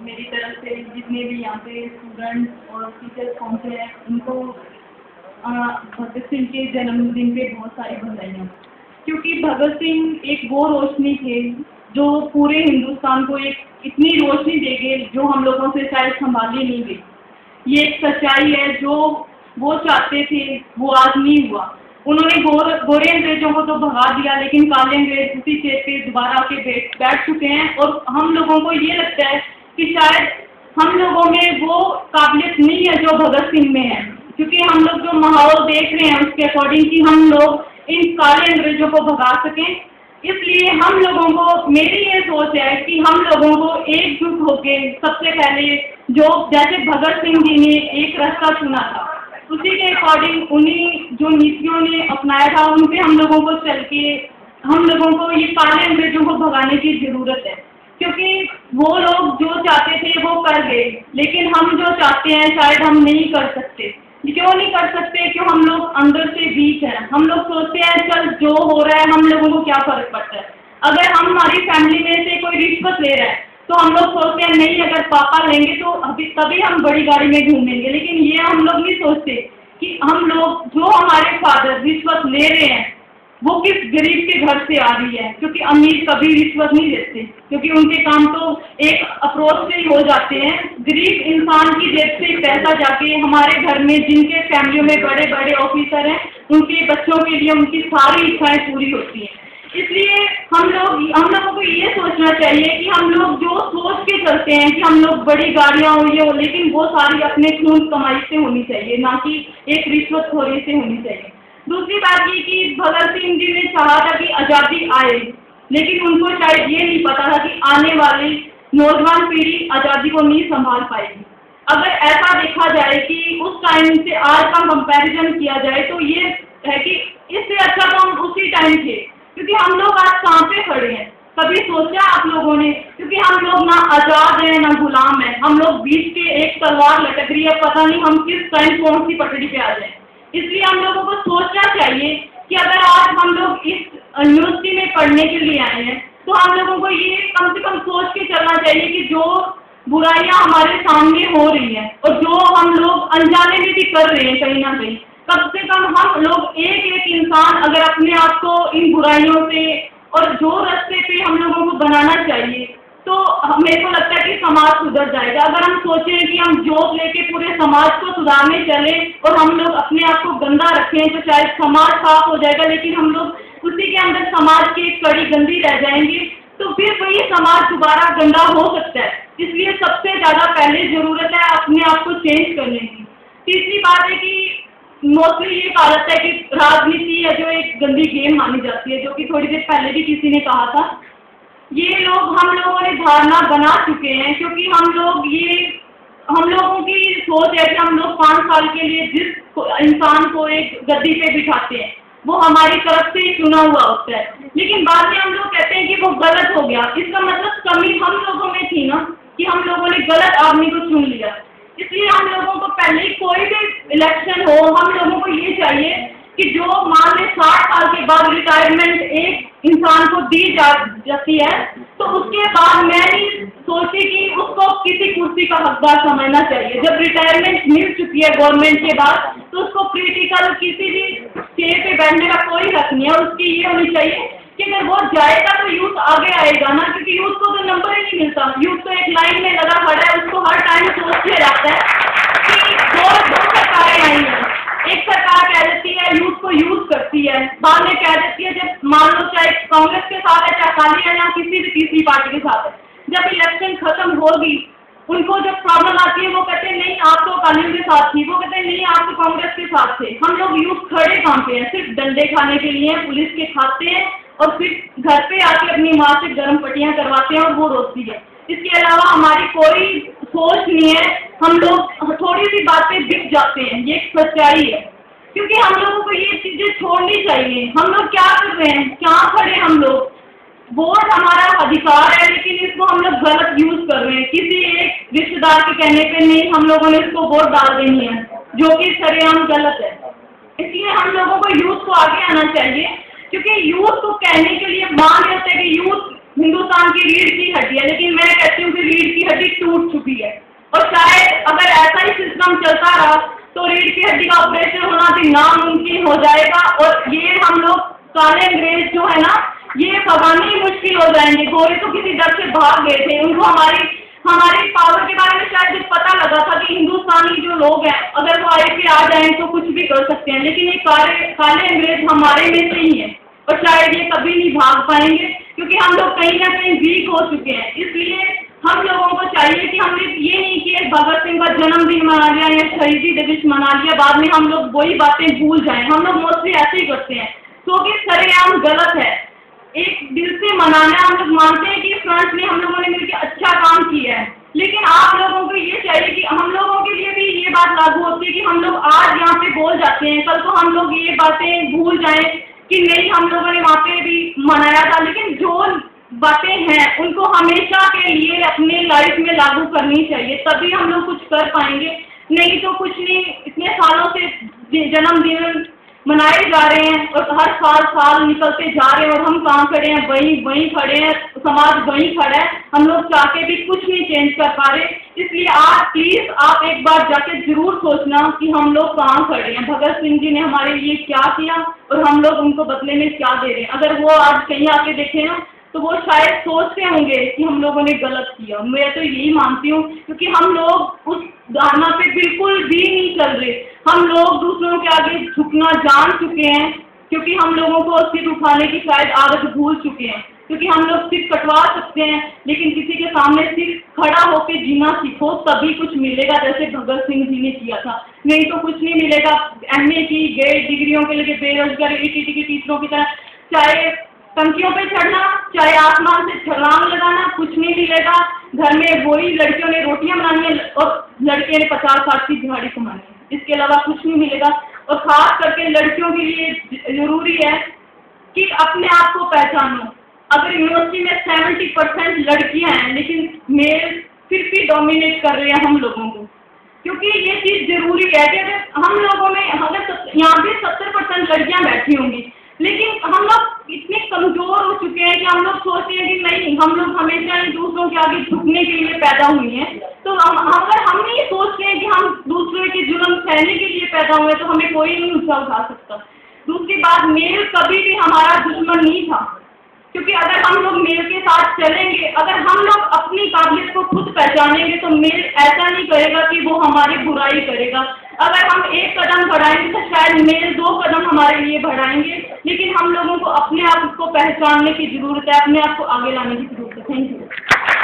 मेरी तरफ से जितने भी यहाँ पे स्टूडेंट्स और टीचर्स पहुँचे हैं उनको भगत सिंह के जन्मदिन पे बहुत सारी बधाइयाँ, क्योंकि भगत सिंह एक वो रोशनी थे जो पूरे हिंदुस्तान को एक इतनी रोशनी दे गए जो हम लोगों से शायद संभाली नहीं गई। ये एक सच्चाई है, जो वो चाहते थे वो आज नहीं हुआ। उन्होंने गोरे अंग्रेजों को तो भगा दिया, लेकिन काले अंग्रेज उसी सीट पे दोबारा आके बैठ चुके हैं। और हम लोगों को ये लगता है कि शायद हम लोगों में वो काबिलियत नहीं है जो भगत सिंह में है, क्योंकि हम लोग जो माहौल देख रहे हैं उसके अकॉर्डिंग कि हम लोग इन काले अंग्रेजों को भगा सकें। इसलिए हम लोगों को, मेरी ये सोच है कि हम लोगों को एकजुट होकर सबसे पहले जो जैसे भगत सिंह जी ने एक रास्ता चुना था उसी के अकॉर्डिंग उन्हीं जो नीतियों ने अपनाया था उन पे हम लोगों को चल के हम लोगों को ये काले अंग्रेजों को भगाने की ज़रूरत है, क्योंकि वो लोग जो चाहते थे वो कर गए, लेकिन हम जो चाहते हैं शायद हम नहीं कर सकते। क्यों नहीं कर सकते? क्यों? हम लोग अंदर से वीक हैं। हम लोग सोचते हैं चल जो हो रहा है हम लोगों को क्या फ़र्क पड़ता है। अगर हम हमारी फैमिली में से कोई रिश्वत ले रहा है तो हम लोग सोचते हैं नहीं, अगर पापा लेंगे तो अभी तभी हम बड़ी गाड़ी में घूमेंगे। लेकिन ये हम लोग नहीं सोचते कि हम लोग जो हमारे फादर रिश्वत ले रहे हैं वो किस गरीब के घर से आ रही है, क्योंकि अमीर कभी रिश्वत नहीं देते, क्योंकि उनके काम तो एक अप्रोच से ही हो जाते हैं। गरीब इंसान की जेब से पैसा जाके हमारे घर में जिनके फैमिलियों में बड़े बड़े ऑफिसर हैं उनके बच्चों के लिए उनकी सारी इच्छाएं पूरी होती हैं। इसलिए हम लोगों को ये सोचना चाहिए कि हम लोग जो सोच के चलते हैं कि हम लोग बड़ी गाड़ियाँ हो ये हो, लेकिन वो सारी अपने खून कमाई से होनी चाहिए, ना कि एक रिश्वतखोरी से होनी चाहिए। दूसरी बात ये कि भगत सिंह जी ने चाहा था कि आज़ादी आए, लेकिन उनको शायद ये नहीं पता था कि आने वाली नौजवान पीढ़ी आज़ादी को नहीं संभाल पाएगी। अगर ऐसा देखा जाए कि उस टाइम से आज का कंपैरिजन किया जाए तो ये है कि इससे अच्छा तो हम उसी टाइम थे, क्योंकि हम लोग आज कहाँ पे खड़े हैं। कभी सोचा आप लोगों ने? क्योंकि हम लोग ना आज़ाद हैं ना गुलाम हैं, हम लोग बीच के एक तलवार लटक रही है, पता नहीं हम किस टाइम कौन सी पटड़ी पे आ जाए। इसलिए हम लोगों को सोचना चाहिए कि अगर आज हम लोग इस यूनिवर्सिटी में पढ़ने के लिए आए हैं तो हम लोगों को ये कम से कम सोच के चलना चाहिए कि जो बुराइयां हमारे सामने हो रही हैं और जो हम लोग अनजाने में भी कर रहे हैं कहीं ना कहीं, कम से कम हम लोग एक एक इंसान अगर अपने आप को इन बुराइयों से और जो रास्ते पे हम लोगों को बनाना चाहिए तो मेरे को लगता है कि समाज सुधर जाएगा। अगर हम सोचें कि हम जॉब लेके पूरे समाज को सुधारने चले और हम लोग अपने आप को गंदा रखें तो शायद समाज साफ हो जाएगा, लेकिन हम लोग उसी के अंदर समाज की एक कड़ी गंदी रह जाएंगे तो फिर वही समाज दोबारा गंदा हो सकता है। इसलिए सबसे ज़्यादा पहले ज़रूरत है अपने आप को चेंज करने की। तीसरी बात है कि मोस्टली ये कहा है कि राजनीति है जो एक गंदी गेम मानी जाती है, जो कि थोड़ी देर पहले भी किसी ने कहा था। ये लोग हम लोगों ने धारणा बना चुके हैं, क्योंकि हम लोगों की सोच है कि हम लोग 5 साल के लिए जिस इंसान को एक गद्दी पे बिठाते हैं वो हमारी तरफ से ही चुना हुआ होता है, लेकिन बाद में हम लोग कहते हैं कि वो गलत हो गया। इसका मतलब कमी हम लोगों में थी ना, कि हम लोगों ने गलत आदमी को चुन लिया। इसलिए हम लोगों को पहले ही कोई भी इलेक्शन हो हम लोगों को ये चाहिए कि जो मान लें 60 साल के बाद रिटायरमेंट एक इंसान को दी जाती है तो उसके बाद मैं नहीं सोची कि उसको किसी कुर्सी का हकदार समझना चाहिए। जब रिटायरमेंट मिल चुकी है गवर्नमेंट के बाद तो उसको पॉलिटिकल किसी भी चेयर पे बैठने का कोई हक नहीं है। उसकी ये होनी चाहिए कि अगर वो जाएगा तो यूथ आगे आएगा ना, क्योंकि यूथ को तो नंबर ही नहीं मिलता। यूथ तो एक लाइन में लगा खड़ा है, उसको हर टाइम सोचते रहता है कि दो सरकारें आई हैं, एक सरकार कह देती है यूथ को यूज करती है, बाद में कह देती है जब मान लो चाहे कांग्रेस के साथ है चाहे अकाली है या किसी भी तीसरी पार्टी के साथ है, जब इलेक्शन खत्म होगी उनको जब प्रॉब्लम आती है वो कहते हैं नहीं आप तो अकाली के साथ थी, वो कहते हैं नहीं आप तो कांग्रेस के साथ थे। हम लोग यूथ खड़े कहाँ पे हैं? सिर्फ डंडे खाने के लिए पुलिस के खाते हैं और फिर घर पे आके अपनी माँ से गर्म पट्टियाँ करवाते हैं और वो रोती है। इसके अलावा हमारी कोई सोच नहीं है, हम लोग थोड़ी सी बात पे बिक जाते हैं, ये एक सच्चाई है। क्योंकि हम लोगों को ये चीज़ें छोड़नी चाहिए। हम लोग क्या कर रहे हैं, क्या खड़े हम लोग? वोट हमारा अधिकार है लेकिन इसको हम लोग गलत यूज कर रहे हैं। किसी एक रिश्तेदार के कहने पे नहीं हम लोगों ने इसको वोट डाल देनी है, जो कि सरेआम गलत है। इसलिए हम लोगों को यूथ को आगे आना चाहिए, क्योंकि यूथ को कहने के लिए मान लेते हैं कि यूथ हिंदुस्तान की रीढ़ की हड्डी है, लेकिन मैं कहती हूँ कि रीढ़ की हड्डी टूट चुकी है। चुकी है। और शायद अगर ऐसा ही सिस्टम चलता रहा तो रीढ़ की हड्डी का ऑपरेशन होना भी नामुमकिन हो जाएगा और ये हम लोग काले अंग्रेज जो है ना, ये भगाने ही मुश्किल हो जाएंगे। गोरे तो किसी डर से भाग गए थे, उनको हमारी पावर के बारे में शायद पता लगा था कि हिंदुस्तानी जो लोग हैं अगर वो आए के आ जाएं तो कुछ भी कर सकते हैं, लेकिन ये काले अंग्रेज हमारे में से ही हैं और शायद ये कभी नहीं भाग पाएंगे क्योंकि हम लोग कहीं ना कहीं वीक हो चुके हैं। इसलिए हम लोगों को चाहिए कि हमने ये नहीं कि भगत सिंह का जन्मदिन मना लिया या शहीदी दिवस मना लिया, बाद में हम लोग वही बातें भूल जाएं। हम लोग मोस्टली ऐसे ही करते हैं क्योंकि सरेआम गलत है। एक दिल से मनाना, हम लोग मानते हैं कि फ्रांस में हम लोगों ने मिलकर अच्छा काम किया है, लेकिन आप लोगों को ये चाहिए कि हम लोगों के लिए भी ये बात लागू होती है कि हम लोग आज यहाँ पे बोल जाते हैं, कल को हम लोग ये बातें भूल जाएं कि नहीं हम लोगों ने वहाँ पे भी मनाया था। लेकिन जो बातें हैं उनको हमेशा के लिए अपने लाइफ में लागू करनी चाहिए, तभी हम लोग कुछ कर पाएंगे, नहीं तो कुछ नहीं। इतने सालों से जन्मदिन मनाए जा रहे हैं और हर साल निकलते जा रहे हैं और हम कहाँ खड़े हैं, वहीं खड़े हैं, समाज वहीं खड़ा है, हम लोग चाह के भी कुछ नहीं चेंज कर पा रहे। इसलिए आज प्लीज आप एक बार जाके जरूर सोचना कि हम लोग कहाँ खड़े हैं, भगत सिंह जी ने हमारे लिए क्या किया और हम लोग उनको बदले में क्या दे रहे हैं। अगर वो आज कहीं आके देखे ना तो वो शायद सोचते होंगे कि हम लोगों ने गलत किया। मैं तो यही मानती हूँ क्योंकि हम लोग उस धारणा पे बिल्कुल भी नहीं चल रहे। हम लोग दूसरों के आगे झुकना जान चुके हैं क्योंकि हम लोगों को सिर उठाने की शायद आदत भूल चुके हैं, क्योंकि हम लोग सिर कटवा सकते हैं लेकिन किसी के सामने सिर खड़ा होकर जीना सीखो, तभी कुछ मिलेगा, जैसे भगत सिंह जी ने किया था। नहीं तो कुछ नहीं मिलेगा। MA की गए डिग्रियों के लिए बेरोजगारी ETT के टीचरों की तरह चाहे टंकियों पे चढ़ना, चाहे आसमान से छलांग लगाना, कुछ नहीं मिलेगा। घर में वही लड़कियों ने रोटियां बनानी है और लड़के ने 50-60 की दिहाड़ी कमानी है, इसके अलावा कुछ नहीं मिलेगा। और खास करके लड़कियों के लिए जरूरी है कि अपने आप को पहचानो। अगर यूनिवर्सिटी में 70% लड़कियां हैं लेकिन मेल फिर भी डोमिनेट कर रहे हैं हम लोगों को, क्योंकि ये चीज़ जरूरी है कि अगर हम लोगों में अगर यहाँ पे 70% लड़कियां बैठी होंगी लेकिन हम लोग इतने कमजोर हो चुके हैं कि हम लोग सोचते हैं कि नहीं, हम लोग हमेशा ही दूसरों के आगे झुकने के लिए पैदा हुए हैं। तो अगर हम नहीं सोचते हैं कि हम दूसरे के जुल्म सहने के लिए पैदा हुए तो हमें कोई नहीं ऊंचा उठा सकता। दूसरी बात, मेल कभी भी हमारा दुश्मन नहीं था, क्योंकि अगर हम लोग मेल के साथ चलेंगे, अगर हम लोग अपनी काबिलियत को खुद पहचानेंगे तो मेल ऐसा नहीं करेगा कि वो हमारी बुराई करेगा। अगर हम एक कदम बढ़ाएंगे तो शायद मेल 2 कदम हमारे लिए बढ़ाएंगे, लेकिन हम लोगों को अपने आप को पहचानने की जरूरत है, अपने आप को आगे लाने की जरूरत है। Thank you.